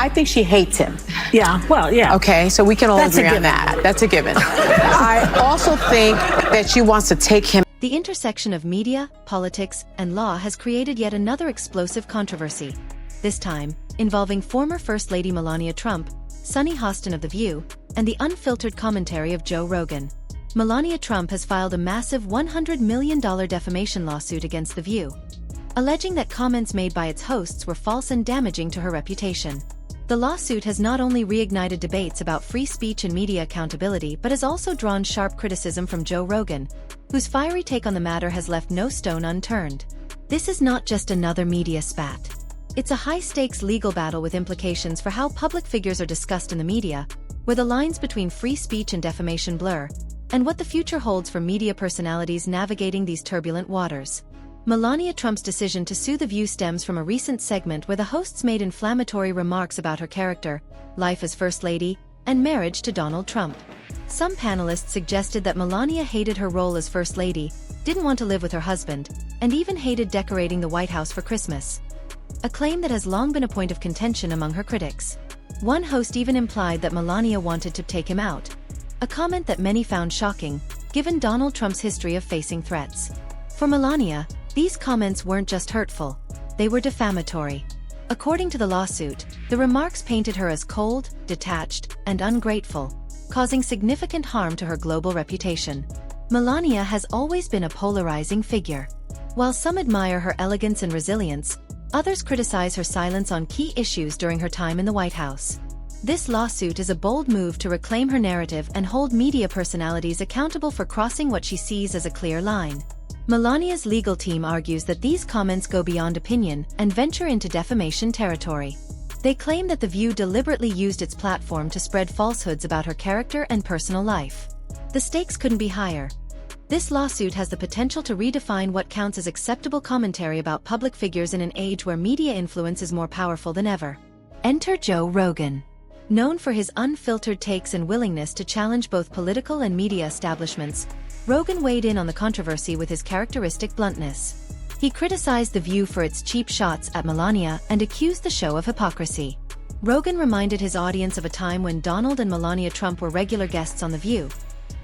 I think she hates him. Yeah, well, yeah. Okay, so we can all agree on that. That's a given. I also think that she wants to take him. The intersection of media, politics, and law has created yet another explosive controversy. This time, involving former First Lady Melania Trump, Sonny Hostin of The View, and the unfiltered commentary of Joe Rogan. Melania Trump has filed a massive $100 million defamation lawsuit against The View, alleging that comments made by its hosts were false and damaging to her reputation. The lawsuit has not only reignited debates about free speech and media accountability but has also drawn sharp criticism from Joe Rogan, whose fiery take on the matter has left no stone unturned. This is not just another media spat. It's a high-stakes legal battle with implications for how public figures are discussed in the media, where the lines between free speech and defamation blur, and what the future holds for media personalities navigating these turbulent waters. Melania Trump's decision to sue The View stems from a recent segment where the hosts made inflammatory remarks about her character, life as First Lady, and marriage to Donald Trump. Some panelists suggested that Melania hated her role as First Lady, didn't want to live with her husband, and even hated decorating the White House for Christmas. A claim that has long been a point of contention among her critics. One host even implied that Melania wanted to take him out, a comment that many found shocking, given Donald Trump's history of facing threats. For Melania, these comments weren't just hurtful, they were defamatory. According to the lawsuit, the remarks painted her as cold, detached, and ungrateful, causing significant harm to her global reputation. Melania has always been a polarizing figure. While some admire her elegance and resilience, others criticize her silence on key issues during her time in the White House. This lawsuit is a bold move to reclaim her narrative and hold media personalities accountable for crossing what she sees as a clear line. Melania's legal team argues that these comments go beyond opinion and venture into defamation territory. They claim that The View deliberately used its platform to spread falsehoods about her character and personal life. The stakes couldn't be higher. This lawsuit has the potential to redefine what counts as acceptable commentary about public figures in an age where media influence is more powerful than ever. Enter Joe Rogan. Known for his unfiltered takes and willingness to challenge both political and media establishments, Rogan weighed in on the controversy with his characteristic bluntness. He criticized The View for its cheap shots at Melania and accused the show of hypocrisy. Rogan reminded his audience of a time when Donald and Melania Trump were regular guests on The View,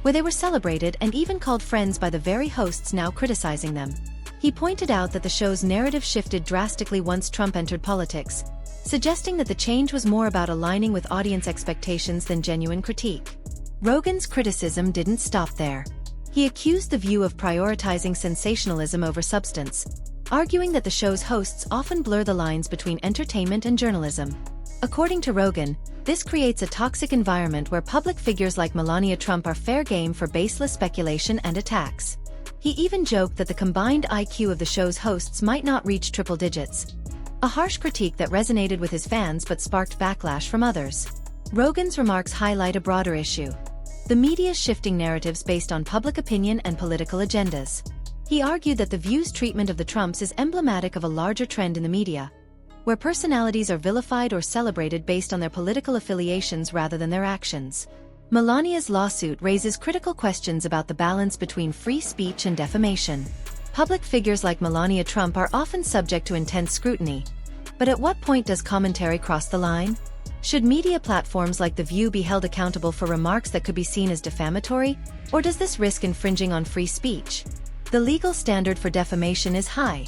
where they were celebrated and even called friends by the very hosts now criticizing them. He pointed out that the show's narrative shifted drastically once Trump entered politics, suggesting that the change was more about aligning with audience expectations than genuine critique. Rogan's criticism didn't stop there. He accused The View of prioritizing sensationalism over substance, arguing that the show's hosts often blur the lines between entertainment and journalism. According to Rogan, this creates a toxic environment where public figures like Melania Trump are fair game for baseless speculation and attacks. He even joked that the combined IQ of the show's hosts might not reach triple digits, a harsh critique that resonated with his fans but sparked backlash from others. Rogan's remarks highlight a broader issue: the media's shifting narratives based on public opinion and political agendas. He argued that The View's treatment of the Trumps is emblematic of a larger trend in the media, where personalities are vilified or celebrated based on their political affiliations rather than their actions. Melania's lawsuit raises critical questions about the balance between free speech and defamation. Public figures like Melania Trump are often subject to intense scrutiny, but at what point does commentary cross the line? Should media platforms like The View be held accountable for remarks that could be seen as defamatory, or does this risk infringing on free speech? The legal standard for defamation is high,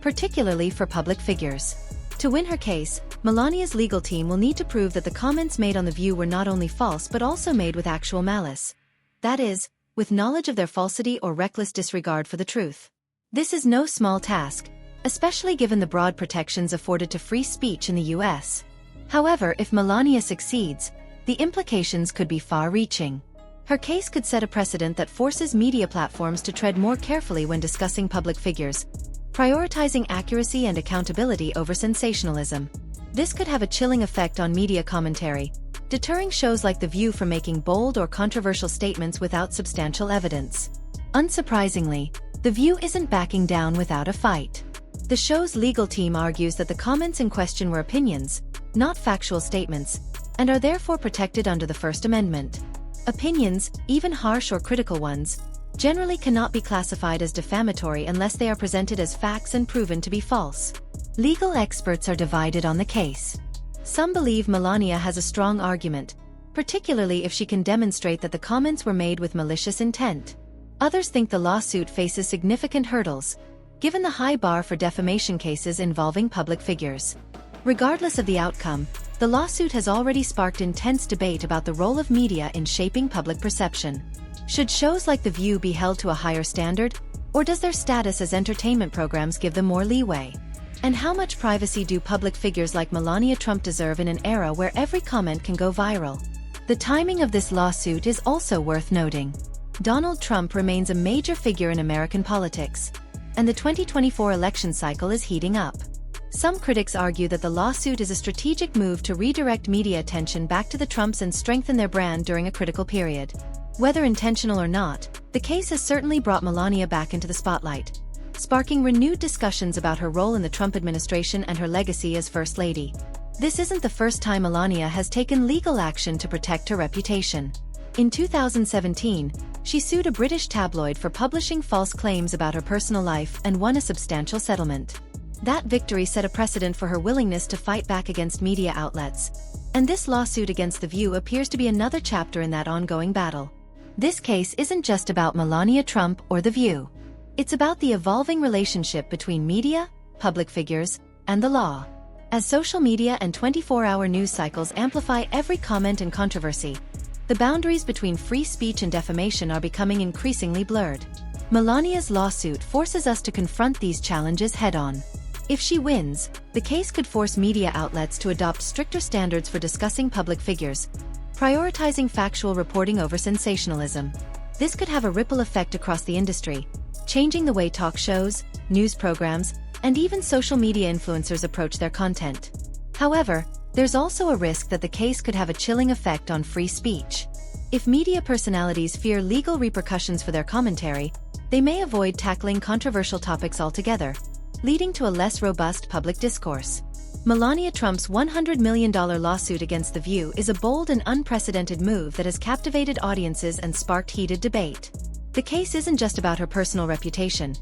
particularly for public figures. To win her case, Melania's legal team will need to prove that the comments made on The View were not only false but also made with actual malice. That is, with knowledge of their falsity or reckless disregard for the truth. This is no small task, especially given the broad protections afforded to free speech in the US. However, if Melania succeeds, the implications could be far-reaching. Her case could set a precedent that forces media platforms to tread more carefully when discussing public figures, prioritizing accuracy and accountability over sensationalism. This could have a chilling effect on media commentary, deterring shows like The View from making bold or controversial statements without substantial evidence. Unsurprisingly, The View isn't backing down without a fight. The show's legal team argues that the comments in question were opinions, not factual statements, and are therefore protected under the First Amendment. Opinions, even harsh or critical ones, generally cannot be classified as defamatory unless they are presented as facts and proven to be false. Legal experts are divided on the case. Some believe Melania has a strong argument, particularly if she can demonstrate that the comments were made with malicious intent. Others think the lawsuit faces significant hurdles, given the high bar for defamation cases involving public figures. Regardless of the outcome, the lawsuit has already sparked intense debate about the role of media in shaping public perception. Should shows like The View be held to a higher standard, or does their status as entertainment programs give them more leeway? And how much privacy do public figures like Melania Trump deserve in an era where every comment can go viral? The timing of this lawsuit is also worth noting. Donald Trump remains a major figure in American politics, and the 2024 election cycle is heating up. Some critics argue that the lawsuit is a strategic move to redirect media attention back to the Trumps and strengthen their brand during a critical period. Whether intentional or not, the case has certainly brought Melania back into the spotlight, sparking renewed discussions about her role in the Trump administration and her legacy as First Lady. This isn't the first time Melania has taken legal action to protect her reputation. In 2017, she sued a British tabloid for publishing false claims about her personal life and won a substantial settlement. That victory set a precedent for her willingness to fight back against media outlets, and this lawsuit against The View appears to be another chapter in that ongoing battle. This case isn't just about Melania Trump or The View. It's about the evolving relationship between media, public figures, and the law. As social media and 24-hour news cycles amplify every comment and controversy, the boundaries between free speech and defamation are becoming increasingly blurred. Melania's lawsuit forces us to confront these challenges head-on. If she wins, the case could force media outlets to adopt stricter standards for discussing public figures, prioritizing factual reporting over sensationalism. This could have a ripple effect across the industry, changing the way talk shows, news programs, and even social media influencers approach their content. However, there's also a risk that the case could have a chilling effect on free speech. If media personalities fear legal repercussions for their commentary, they may avoid tackling controversial topics altogether, leading to a less robust public discourse. Melania Trump's $100 million lawsuit against The View is a bold and unprecedented move that has captivated audiences and sparked heated debate. The case isn't just about her personal reputation.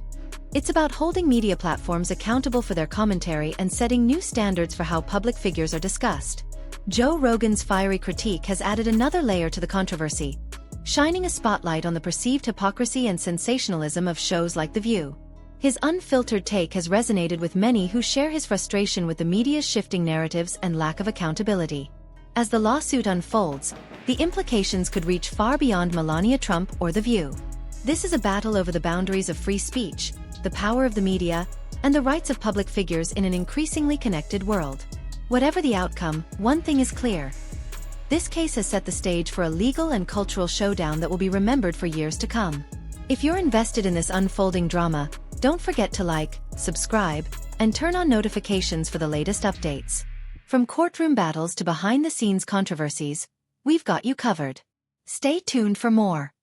It's about holding media platforms accountable for their commentary and setting new standards for how public figures are discussed. Joe Rogan's fiery critique has added another layer to the controversy, shining a spotlight on the perceived hypocrisy and sensationalism of shows like The View. His unfiltered take has resonated with many who share his frustration with the media's shifting narratives and lack of accountability. As the lawsuit unfolds, the implications could reach far beyond Melania Trump or The View. This is a battle over the boundaries of free speech, the power of the media, and the rights of public figures in an increasingly connected world. Whatever the outcome, one thing is clear. This case has set the stage for a legal and cultural showdown that will be remembered for years to come. If you're invested in this unfolding drama, don't forget to like, subscribe, and turn on notifications for the latest updates. From courtroom battles to behind-the-scenes controversies, we've got you covered. Stay tuned for more.